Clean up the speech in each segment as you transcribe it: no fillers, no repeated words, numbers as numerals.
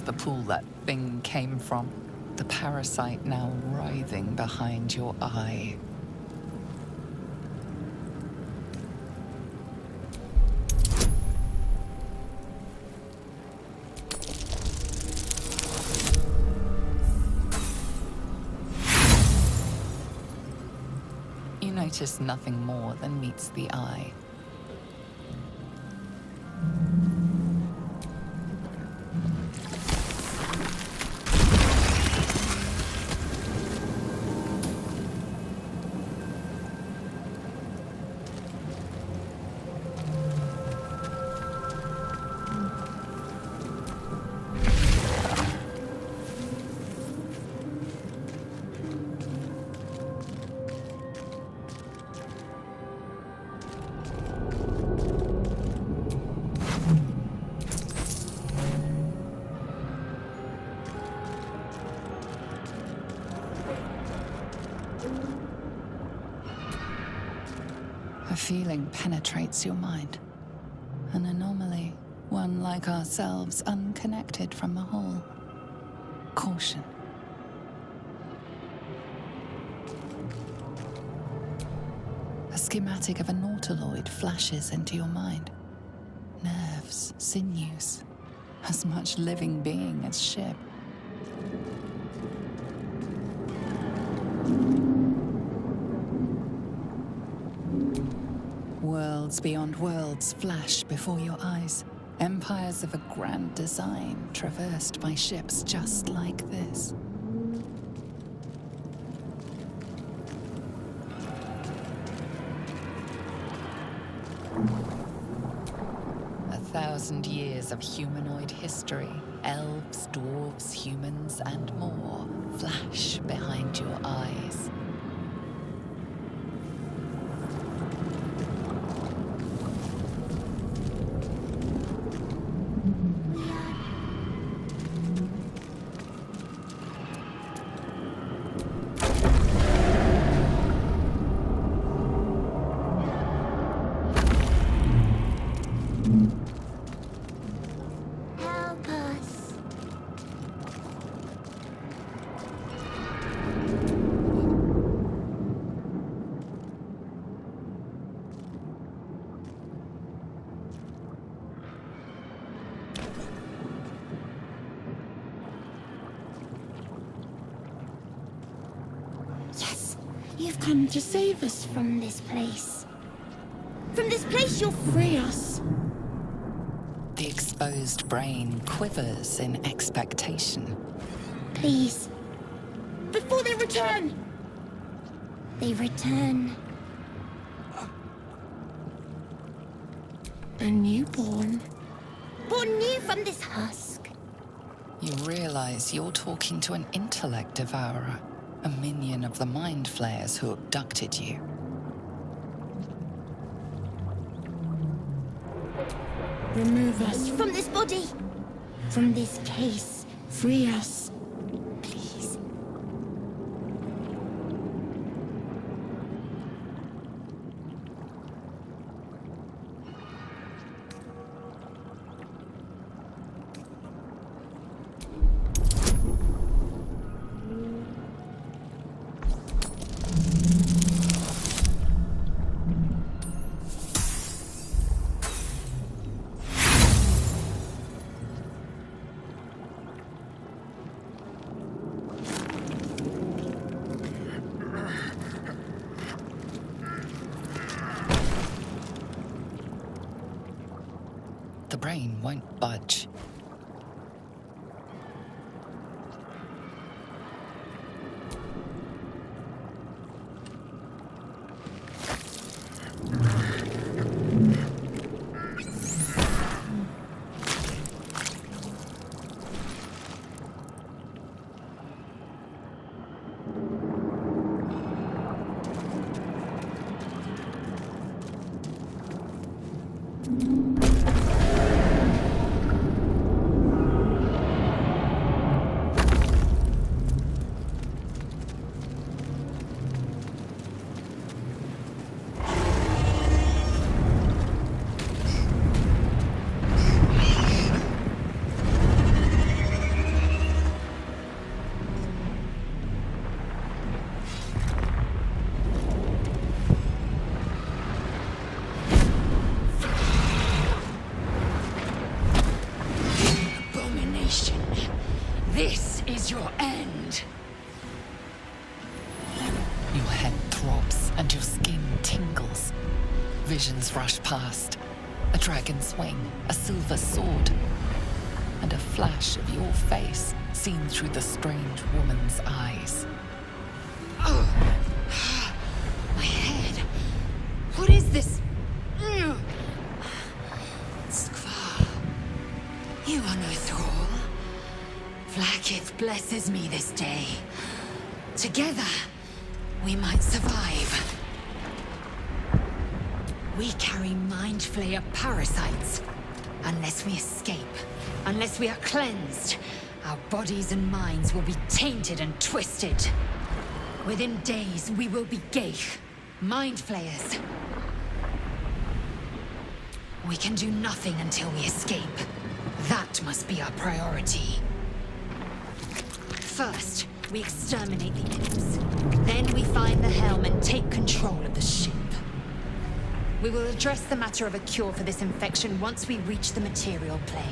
the pool that thing came from. The parasite now writhing behind your eye. You notice nothing more than meets the eye. A feeling penetrates your mind. An anomaly, one like ourselves, unconnected from the whole. Caution. A schematic of a nautiloid flashes into your mind. Nerves, sinews, as much living being as ship. Worlds beyond worlds flash before your eyes. Empires of a grand design traversed by ships just like this. A 1,000 years of humanoid history, elves, dwarves, humans, and more flash behind your eyes. You've come to save us from this place. From this place you'll free us. The exposed brain quivers in expectation. Please. Before they return. They return. A newborn. Born new from this husk. You realize you're talking to an intellect devourer. A minion of the mind flayers who abducted you. Remove us from this body. From this case. Free us. Please. The brain won't budge. throbs and your skin tingles. Visions rush past. A dragon's wing, a silver sword, and a flash of your face seen through the strange woman's eyes. Oh. My head. What is this? Skvar. You are no thrall. Vlaakith blesses me this day. Together, we might survive. We carry Mind Flayer parasites. Unless we escape, unless we are cleansed, our bodies and minds will be tainted and twisted. Within days, we will be Geich, Mind Flayers. We can do nothing until we escape. That must be our priority. First, we exterminate the imps. Then we find the helm and take control of the ship. We will address the matter of a cure for this infection once we reach the material plane.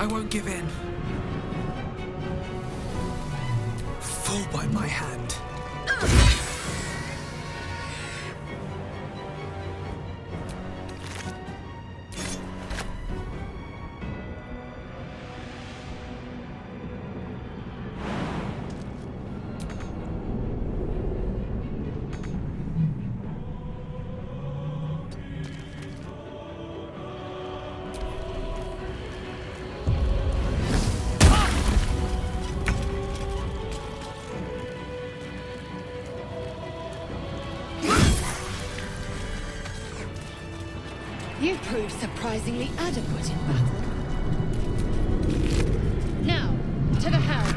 I won't give in. Fall by my hand. You proved surprisingly adequate in battle. Now, to the helm.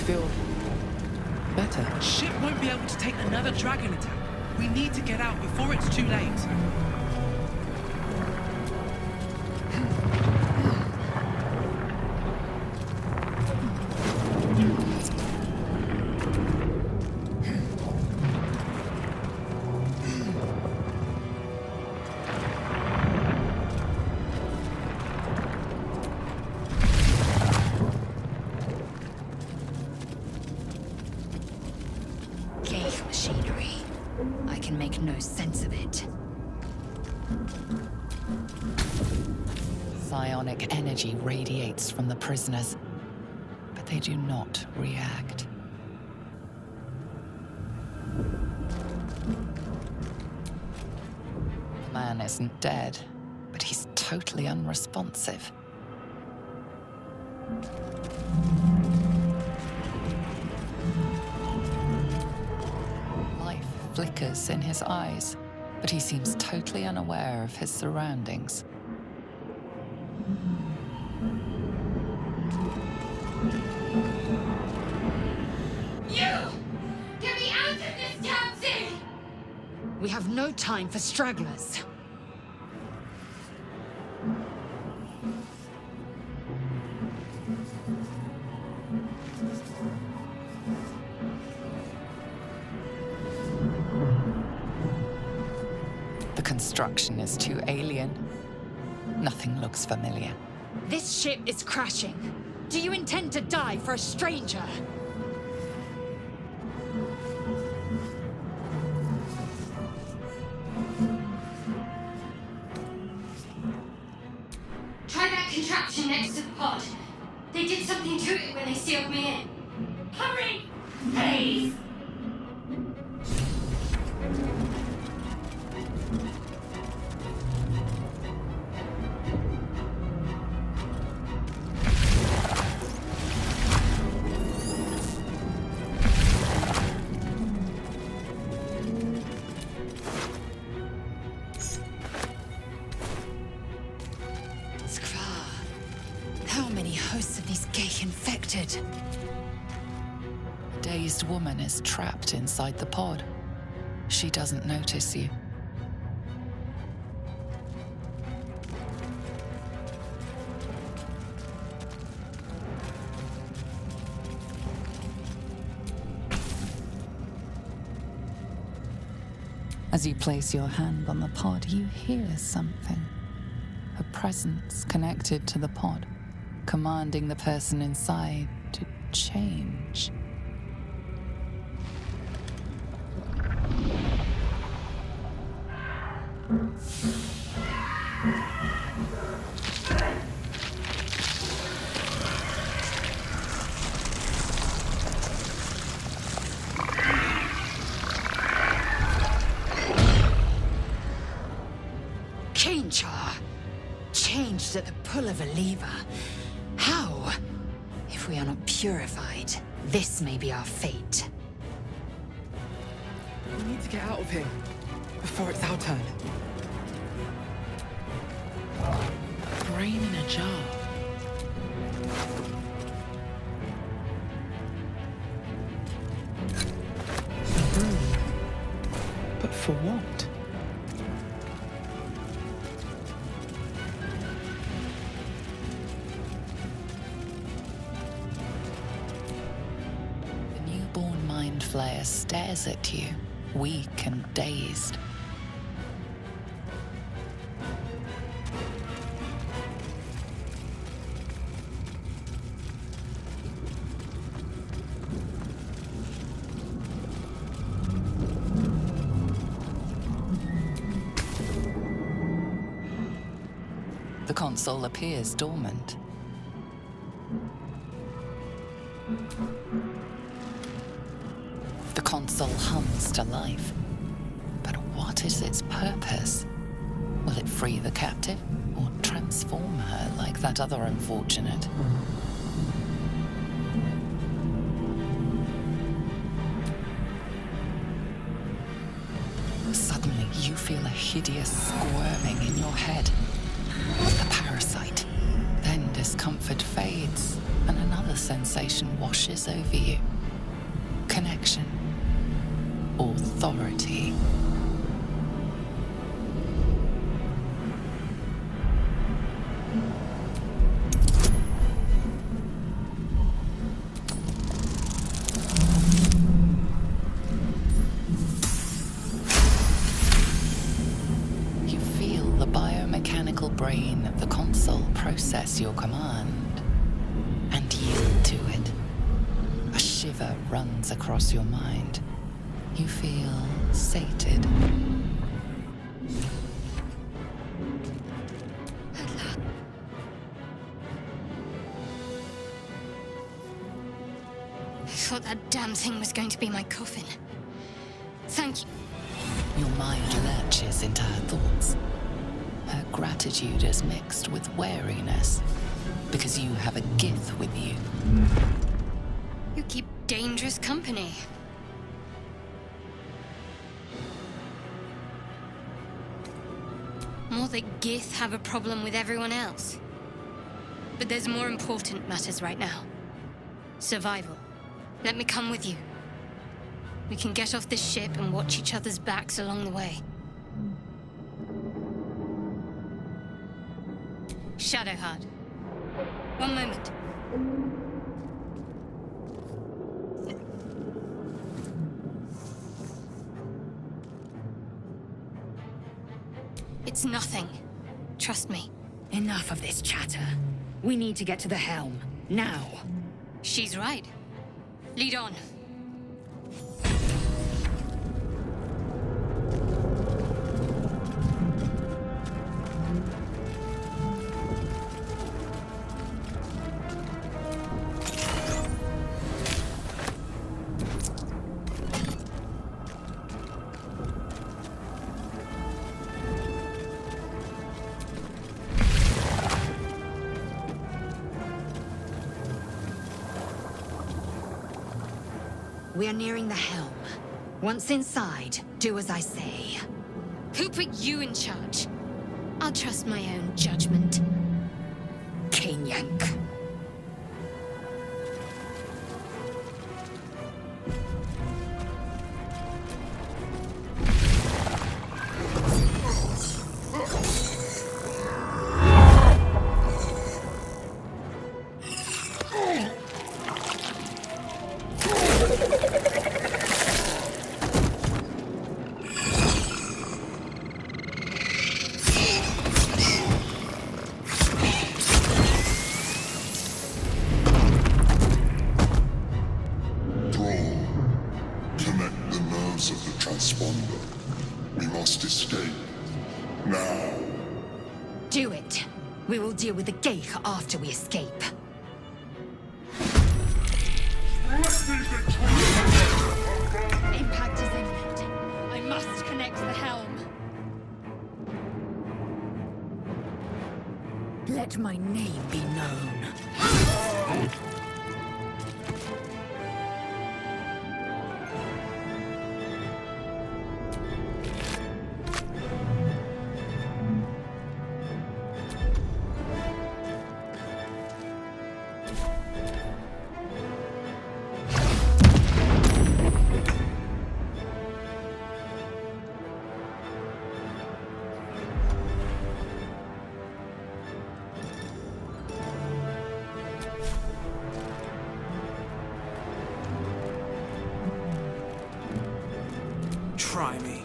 Feel better. Ship won't be able to take another dragon attack. We need to get out before it's too late. Machinery. I can make no sense of it. Psionic energy radiates from the prisoners, but they do not react. The man isn't dead, but he's totally unresponsive. Flickers in his eyes, but he seems totally unaware of his surroundings. You! Get me out of this damn thing! We have no time for stragglers. The construction is too alien. Nothing looks familiar. This ship is crashing. Do you intend to die for a stranger? ways! How many hosts of these gay infected? A dazed woman is trapped inside the pod. She doesn't notice you. As you place your hand on the pod, you hear something. A presence connected to the pod, commanding the person inside to change. Changed at the pull of a lever. How? If we are not purified, this may be our fate. We need to get out of here before it's our turn. Brain in a jar. A room. But for what? The newborn mind flayer stares at you, weak and dazed. The console appears dormant. The console hums to life. But what is its purpose? Will it free the captive or transform her like that other unfortunate? Suddenly, you feel a hideous squirming in your head. The parasite. Then discomfort fades, and another sensation washes over you. Connection. Authority. You feel the biomechanical brain of the console process your command and yield to it. A shiver runs across your mind. You feel sated. I thought that damn thing was going to be my coffin. Thank you. Your mind lurches into her thoughts. Her gratitude is mixed with wariness, because you have a Gith with you. You keep dangerous company. More that Gith have a problem with everyone else. But there's more important matters right now. Survival. Let me come with you. We can get off this ship and watch each other's backs along the way. Shadowheart. One moment. It's nothing. Trust me. Enough of this chatter. We need to get to the helm. Now. She's right. Lead on. We are nearing the helm. Once inside, do as I say. Who put you in charge? I'll trust my own judgment. Cane yank. Do it. We will deal with the Geich after we escape. Impact is imminent. I must connect the helm. Let my name be known. Try me.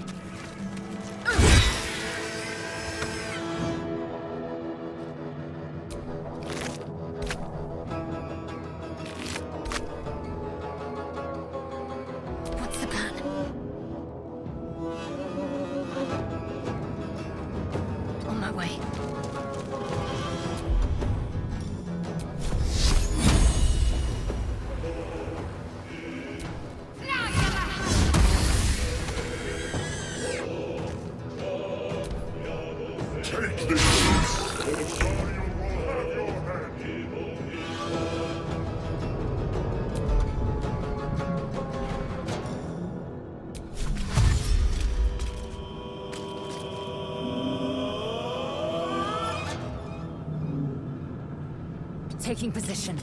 What's the plan? On my way. Take this, or Zion will have your head. Taking position.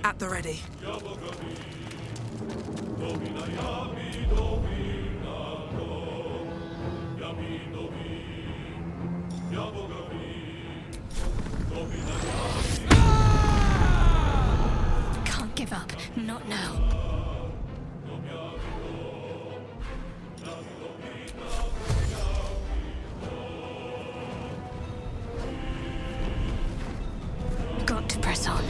At the ready. Can't give up. Not now. Got to press on.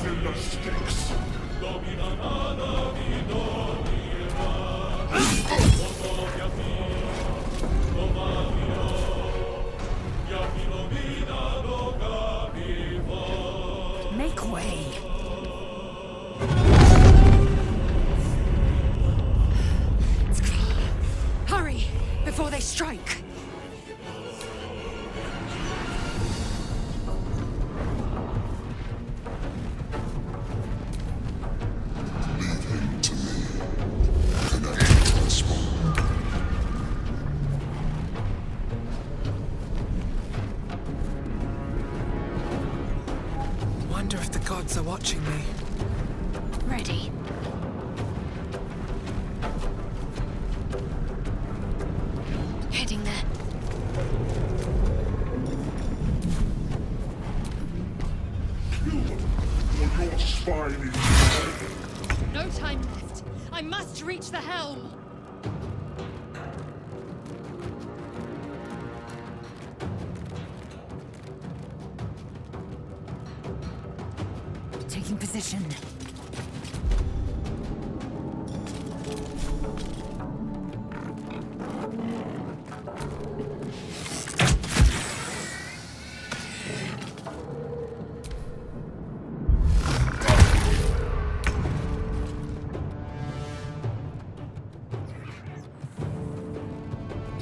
In the sticks. Make way. Hurry, before they strike. Leave him to me. Connect to the spawn. Wonder if the gods are watching me. Ready. Heading there. Or your spine is No time left. I must reach the helm. Taking position.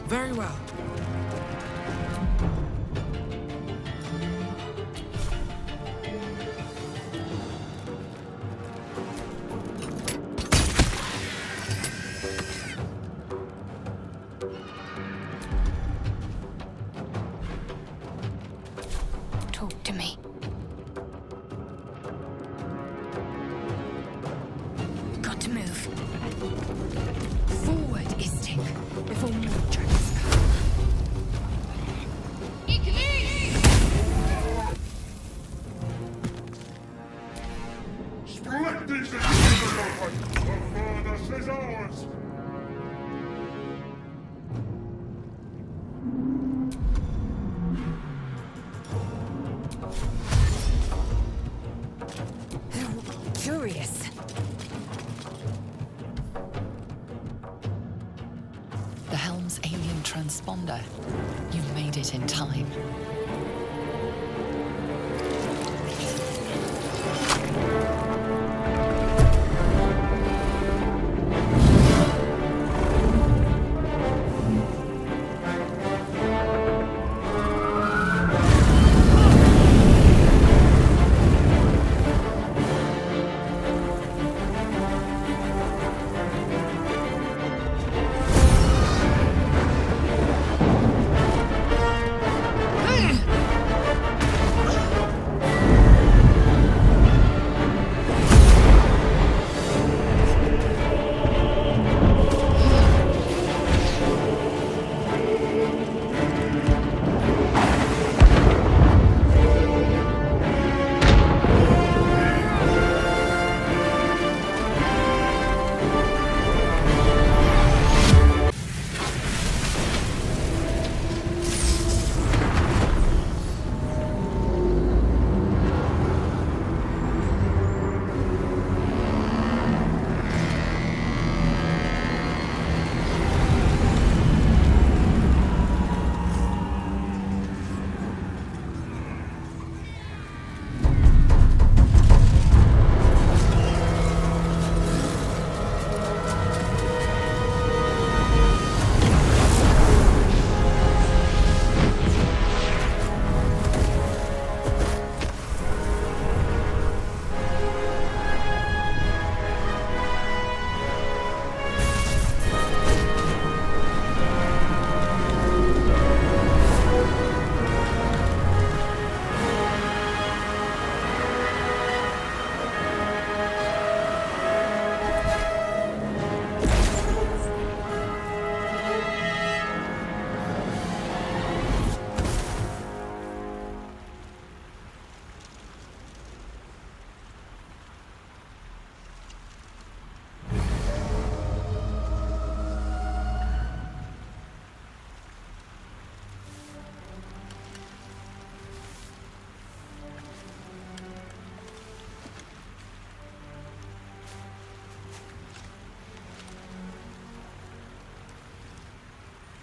Very well. Talk to me. Got to move. Forward, Istik, before more dragons come. Strike these enemies open! The furnace is ours! Curious. The helm's alien transponder. You made it in time.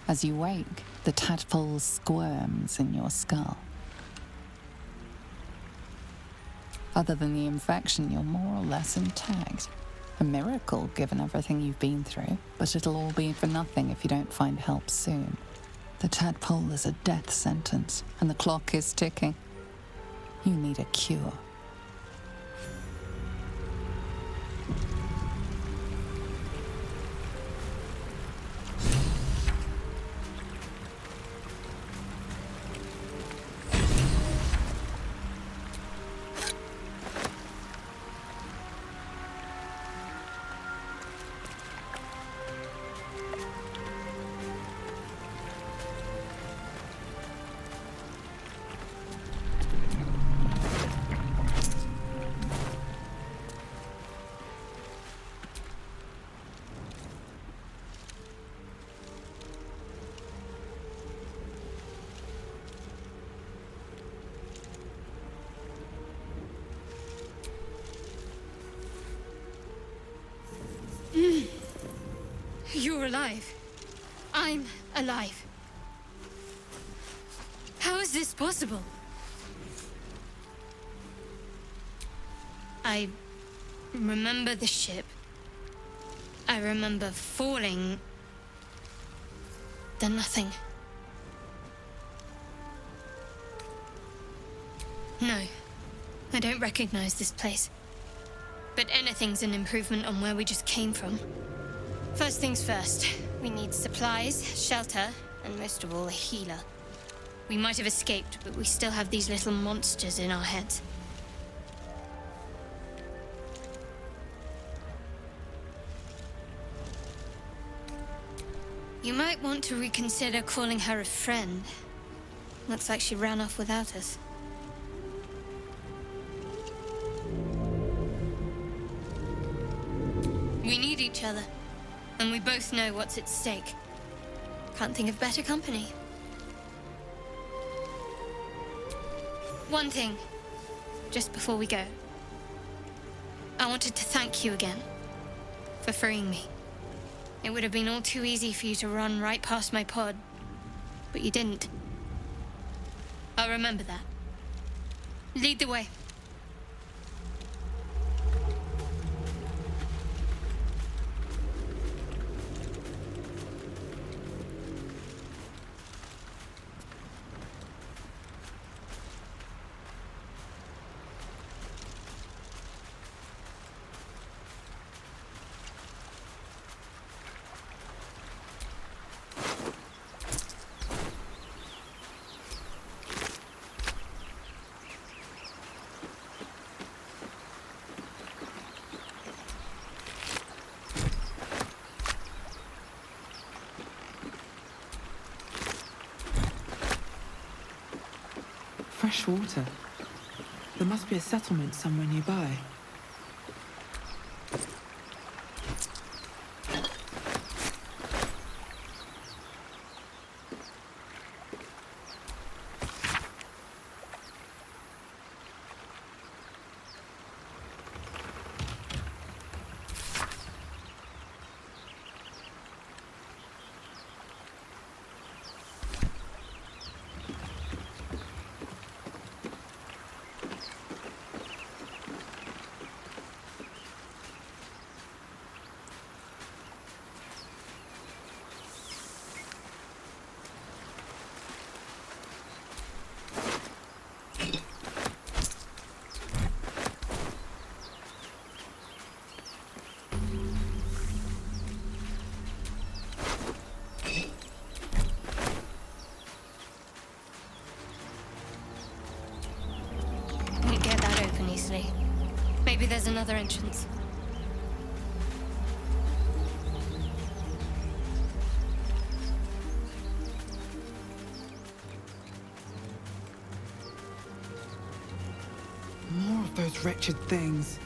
As you wake, the tadpole squirms in your skull. Other than the infection, you're more or less intact. A miracle, given everything you've been through, but it'll all be for nothing if you don't find help soon. The tadpole is a death sentence, and the clock is ticking. You need a cure. You're alive. I'm alive. How is this possible? I remember the ship. I remember falling. Then nothing. No, I don't recognize this place. But anything's an improvement on where we just came from. First things first, we need supplies, shelter, and most of all, a healer. We might have escaped, but we still have these little monsters in our heads. You might want to reconsider calling her a friend. Looks like she ran off without us. We need each other, and we both know what's at stake. Can't think of better company. One thing, just before we go. I wanted to thank you again for freeing me. It would have been all too easy for you to run right past my pod, but you didn't. I'll remember that. Lead the way. Fresh water. There must be a settlement somewhere nearby. Maybe there's another entrance. More of those wretched things.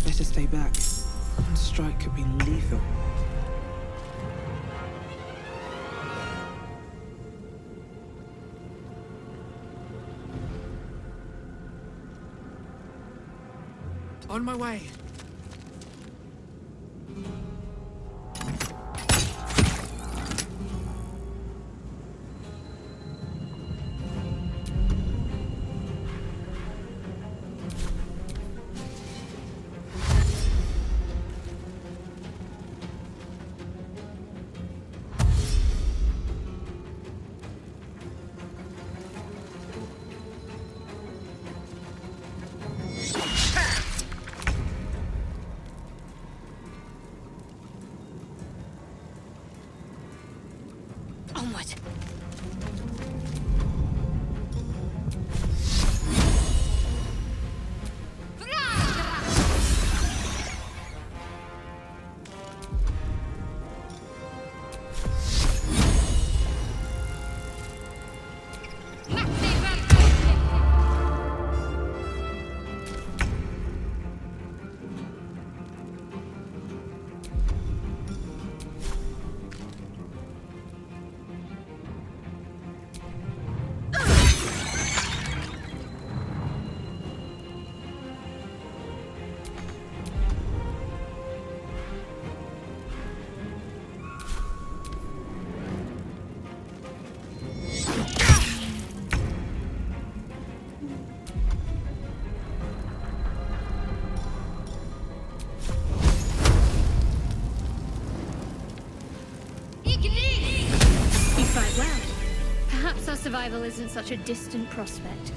Better stay back. One strike could be lethal. On my way. Onward. survival isn't such a distant prospect.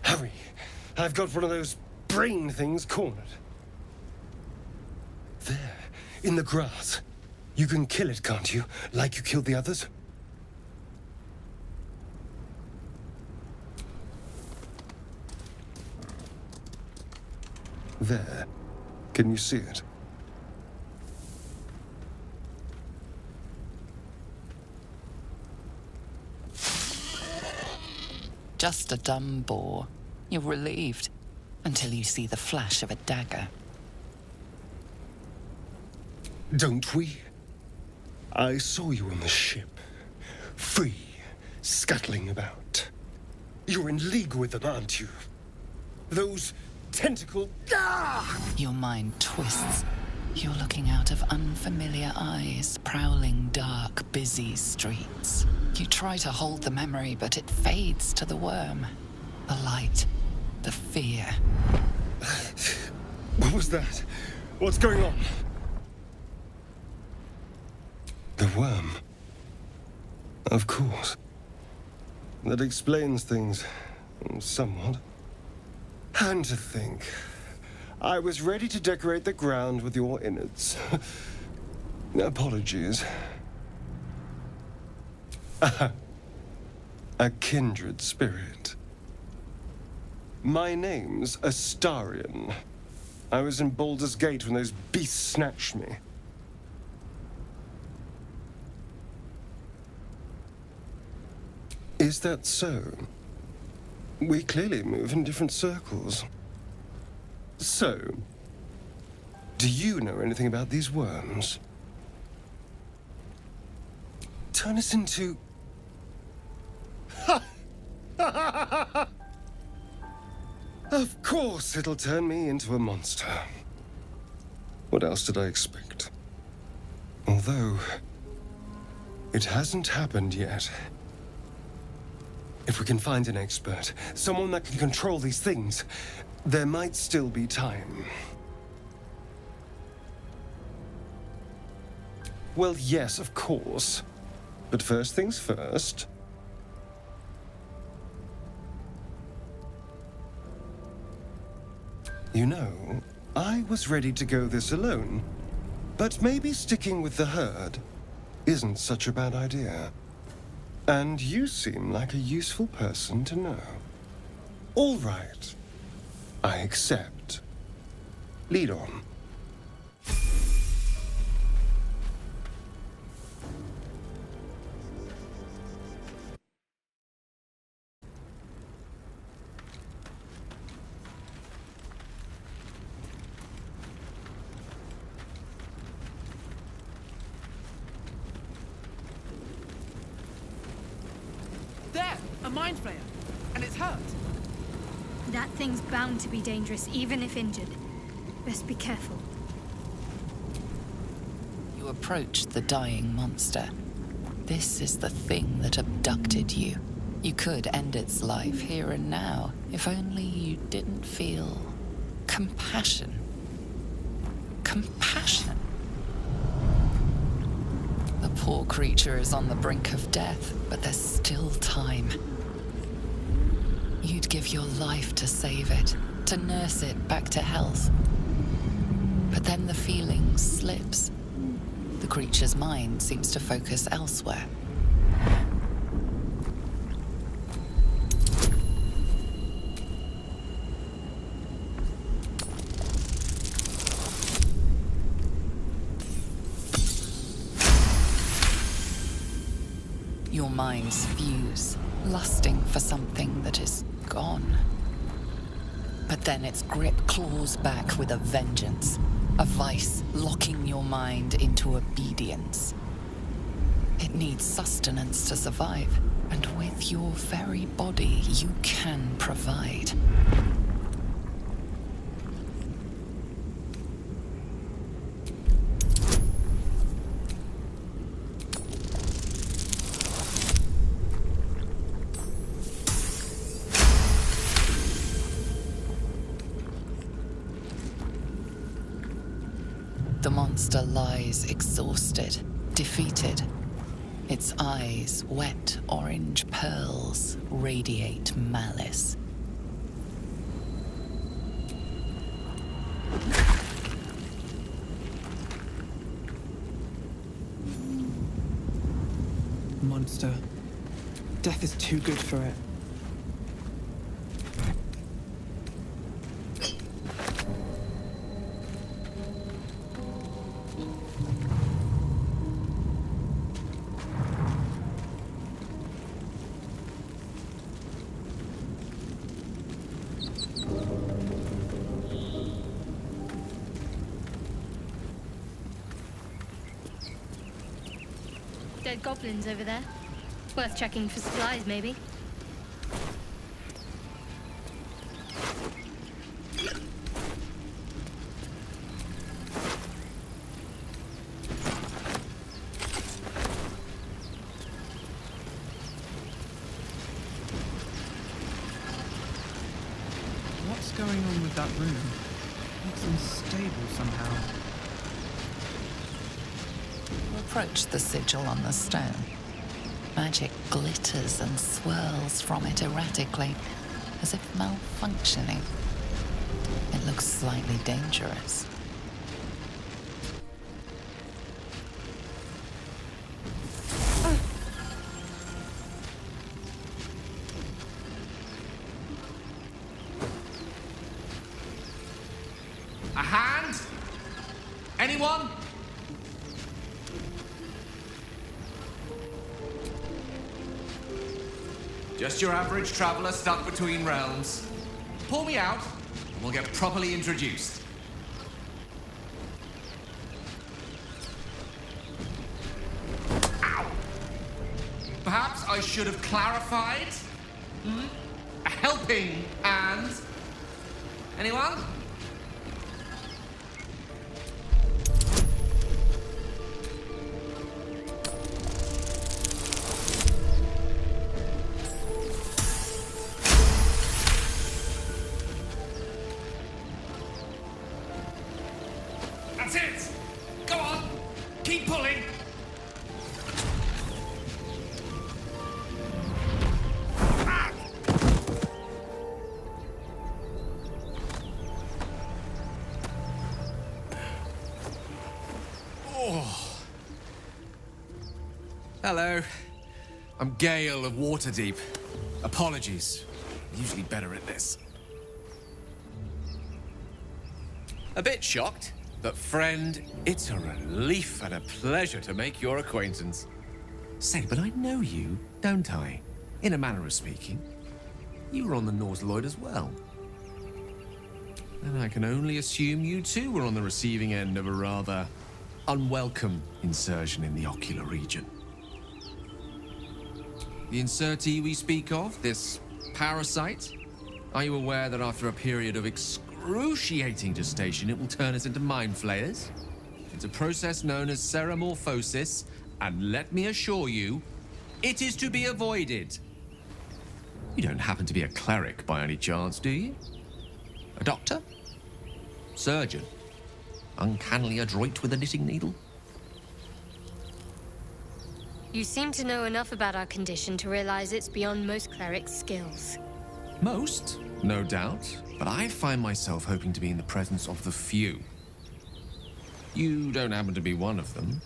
Hurry! I've got one of those brain things cornered. There, in the grass. You can kill it, can't you? Like you killed the others? There. Can you see it? Just a dumb boar. You're relieved until you see the flash of a dagger. Don't we? I saw you on the ship. Free, scuttling about. You're in league with them, aren't you? Those tentacle... Ah! Your mind twists. You're looking out of unfamiliar eyes, prowling dark, busy streets. You try to hold the memory, but it fades to the worm. The light, the fear. What was that? What's going on? The worm. Of course. That explains things, somewhat. And to think, I was ready to decorate the ground with your innards. Apologies. A kindred spirit. My name's Astarion. I was in Baldur's Gate when those beasts snatched me. Is that so? We clearly move in different circles. So, do you know anything about these worms? Turn us into... Of course it'll turn me into a monster. What else did I expect? Although, it hasn't happened yet. If we can find an expert, someone that can control these things, there might still be time. Well, yes, of course. But first things first. You know, I was ready to go this alone, but maybe sticking with the herd isn't such a bad idea. And you seem like a useful person to know. All right. I accept. Lead on. There! A mind flayer! And it's hurt! That thing's bound to be dangerous, even if injured. Best be careful. You approach the dying monster. This is the thing that abducted you. You could end its life here and now, if only you didn't feel compassion. Compassion. The poor creature is on the brink of death, but there's still time. You'd give your life to save it, to nurse it back to health. But then the feeling slips. The creature's mind seems to focus elsewhere. Your minds fuse, lusting for something that is gone. But then its grip claws back with a vengeance, a vice locking your mind into obedience. It needs sustenance to survive, and with your very body you can provide. The monster lies exhausted, defeated. Its eyes, wet orange pearls, radiate malice. Monster. Death is too good for it. Dead goblins over there. Worth checking for supplies, maybe. What's going on with that room? It's unstable somehow. Approach the sigil on the stone. Magic glitters and swirls from it erratically, as if malfunctioning. It looks slightly dangerous. A hand? Anyone? Just your average traveler stuck between realms. Pull me out, and we'll get properly introduced. Ow. Perhaps I should have clarified? A helping hand? Anyone? That's it! Go on! Keep pulling! Hello. I'm Gale of Waterdeep. Apologies. Usually better at this. A bit shocked, but friend, it's a relief and a pleasure to make your acquaintance. Say, but I know you, don't I? In a manner of speaking. You were on the Norse Lloyd as well. And I can only assume you too were on the receiving end of a rather unwelcome insertion in the ocular region. The insertee we speak of, this parasite, are you aware that after a period of excruciating gestation, it will turn us into mind flayers? It's a process known as ceramorphosis, and let me assure you, it is to be avoided. You don't happen to be a cleric by any chance, do you? A doctor? Surgeon? Uncannily adroit with a knitting needle? You seem to know enough about our condition to realize it's beyond most clerics' skills. Most, no doubt, but I find myself hoping to be in the presence of the few. You don't happen to be one of them.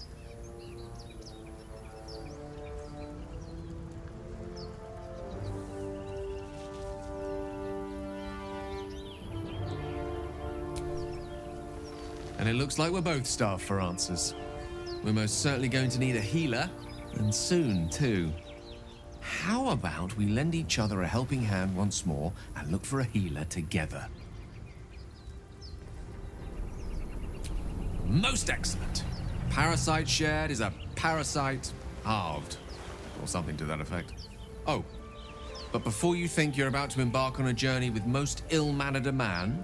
And it looks like we're both starved for answers. We're most certainly going to need a healer, and soon, too. How about we lend each other a helping hand once more and look for a healer together? Most excellent. Parasite shared is a parasite halved, or something to that effect. Oh, but before you think you're about to embark on a journey with most ill-mannered a man,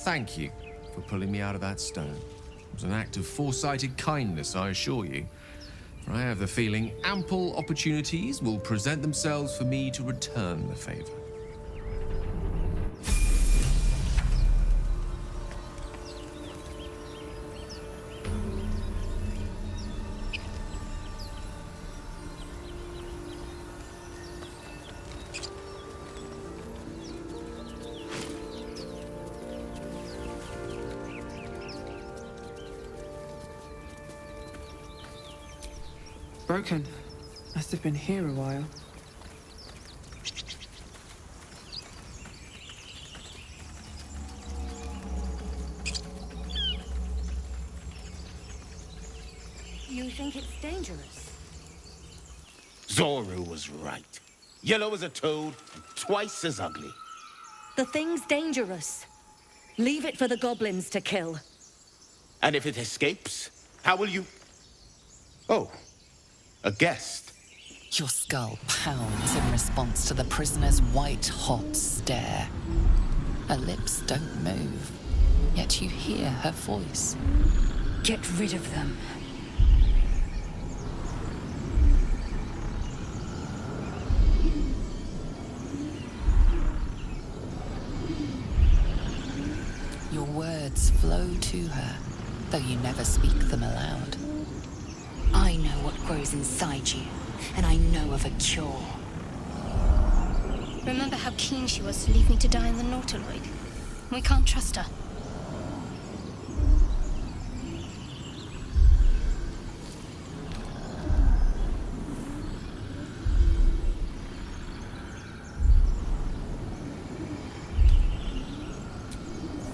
thank you for pulling me out of that stone. It was an act of foresighted kindness, I assure you. For I have the feeling ample opportunities will present themselves for me to return the favor. Broken. Must have been here a while. You think it's dangerous? Zoru was right. Yellow as a toad, and twice as ugly. The thing's dangerous. Leave it for the goblins to kill. And if it escapes, how will you... Oh, a guest. Your skull pounds in response to the prisoner's white-hot stare. Her lips don't move, yet you hear her voice. Get rid of them. Your words flow to her, though you never speak them aloud. I know what grows inside you, and I know of a cure. Remember how keen she was to leave me to die in the Nautiloid? We can't trust her.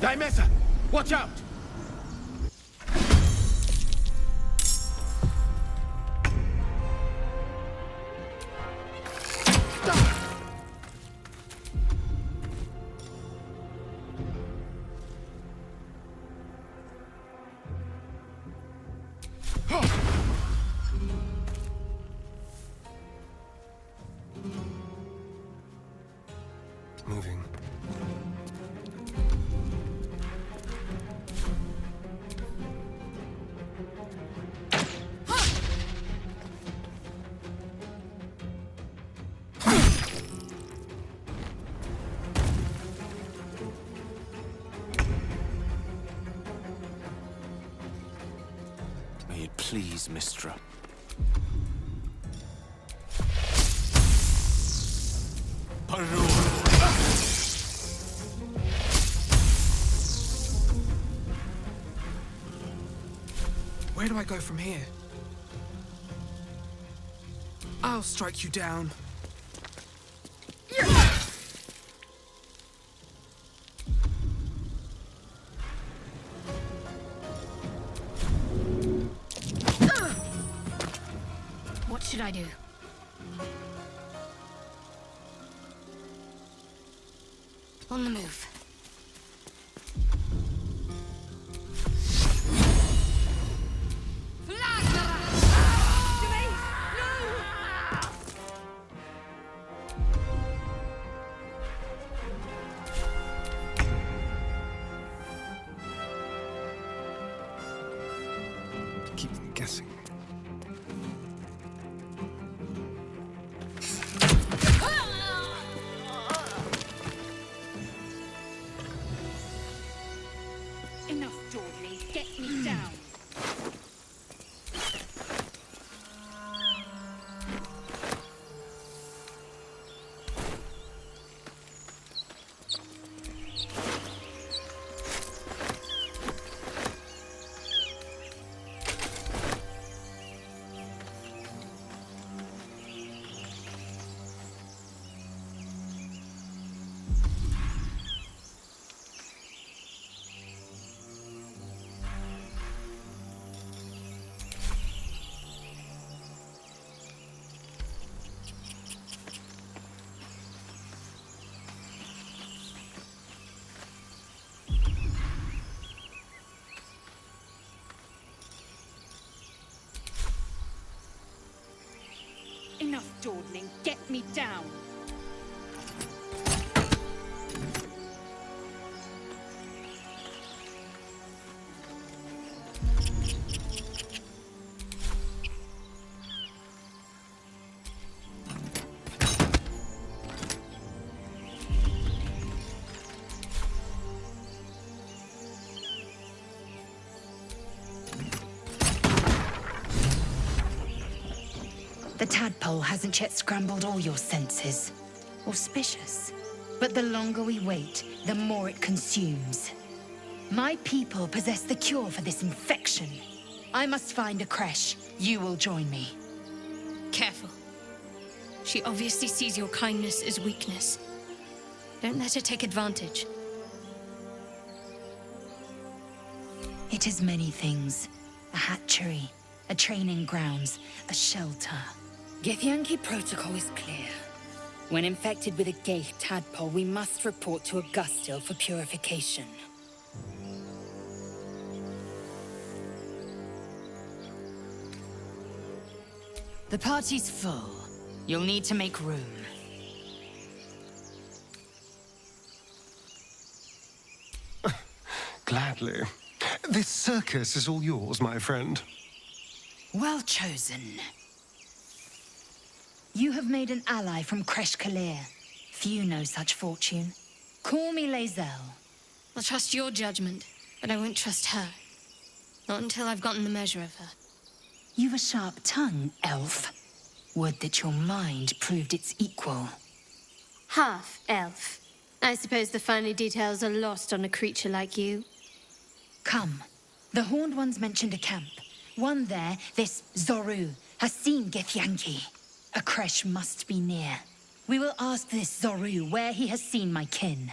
Dimesa, watch out! May it please, Mistra. Where do I go from here? I'll strike you down. What should I do? On the move. Keep them guessing. Enough, Dawdley. Get me down. Enough dawdling. Get me down. The tadpole hasn't yet scrambled all your senses. Auspicious. But the longer we wait, the more it consumes. My people possess the cure for this infection. I must find a creche. You will join me. Careful. She obviously sees your kindness as weakness. Don't let her take advantage. It is many things. A hatchery, a training grounds, a shelter. Githyanki protocol is clear. When infected with a Gaith tadpole, we must report to Augustil for purification. The party's full. You'll need to make room. Gladly. This circus is all yours, my friend. Well chosen. You have made an ally from Kresh Kalir. Few know such fortune. Call me Lae'zel. I'll trust your judgment, but I won't trust her. Not until I've gotten the measure of her. You've a sharp tongue, elf. Would that your mind proved its equal. Half elf. I suppose the finer details are lost on a creature like you. Come. The Horned Ones mentioned a camp. One there, this Zoru, has seen Githyanki. A creche must be near. We will ask this Zoru where he has seen my kin.